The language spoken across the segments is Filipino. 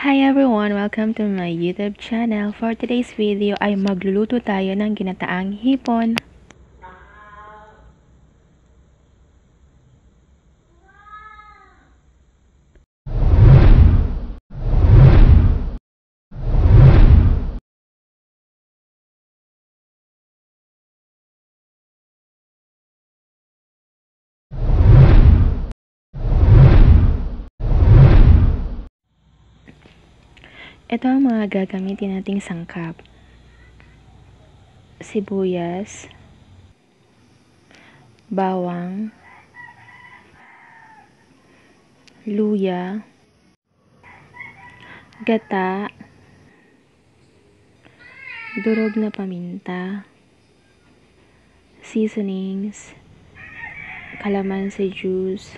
Hi everyone! Welcome to my YouTube channel. For today's video ay magluluto tayo ng ginataang hipon. Ito ang mga gagamitin nating sangkap. Sibuyas, bawang, luya, gata, durog na paminta, seasonings, calamansi juice,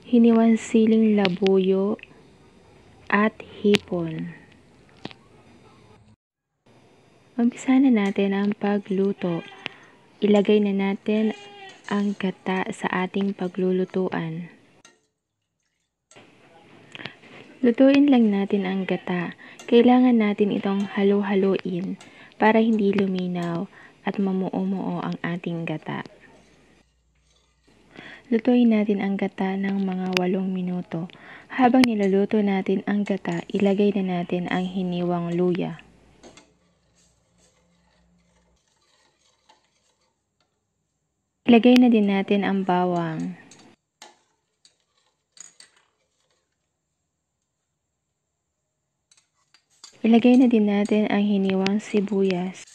hiniwang siling labuyo, at hipon. Umpisa na natin ang pagluto. Ilagay na natin ang gata sa ating paglulutuan. Lutuin lang natin ang gata. Kailangan natin itong halu-haluin para hindi luminaw at mamuo-muo ang ating gata. Lutuin natin ang gata ng mga 8 minuto. Habang niluluto natin ang gata, ilagay na natin ang hiniwang luya. Ilagay na din natin ang bawang. Ilagay na din natin ang hiniwang sibuyas.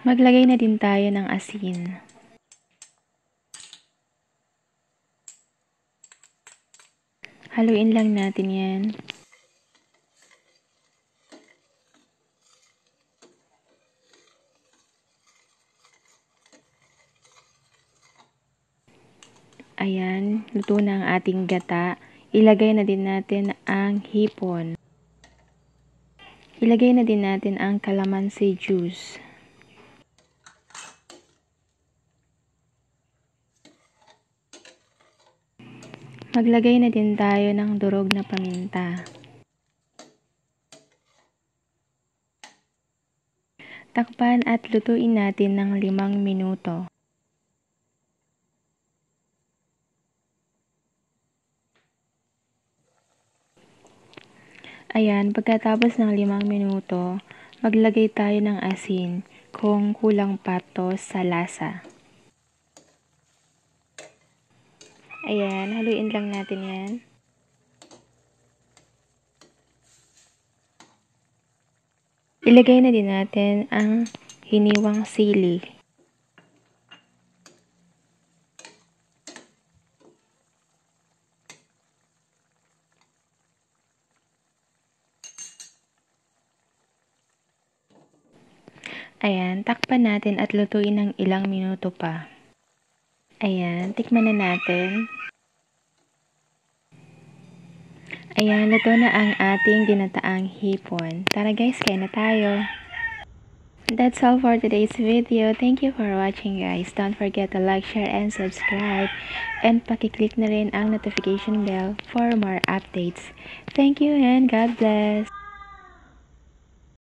Maglagay na din tayo ng asin. Haluin lang natin yan. Ayan, luto na ang ating gata. Ilagay na din natin ang hipon. Ilagay na din natin ang calamansi juice. Maglagay na din tayo ng durog na paminta. Takpan at lutuin natin ng 5 minuto. Ayan, pagkatapos ng 5 minuto, maglagay tayo ng asin kung kulang pa to sa lasa. Ayan, haluin lang natin yan. Ilagay na din natin ang hiniwang sili. Ayan, takpan natin at lutuin ng ilang minuto pa. Ayan, tikman na natin. Ayan, luto na ang ating ginataang hipon. Tara guys, kain na tayo. That's all for today's video. Thank you for watching guys. Don't forget to like, share, and subscribe. And pakiclick na rin ang notification bell for more updates. Thank you and God bless.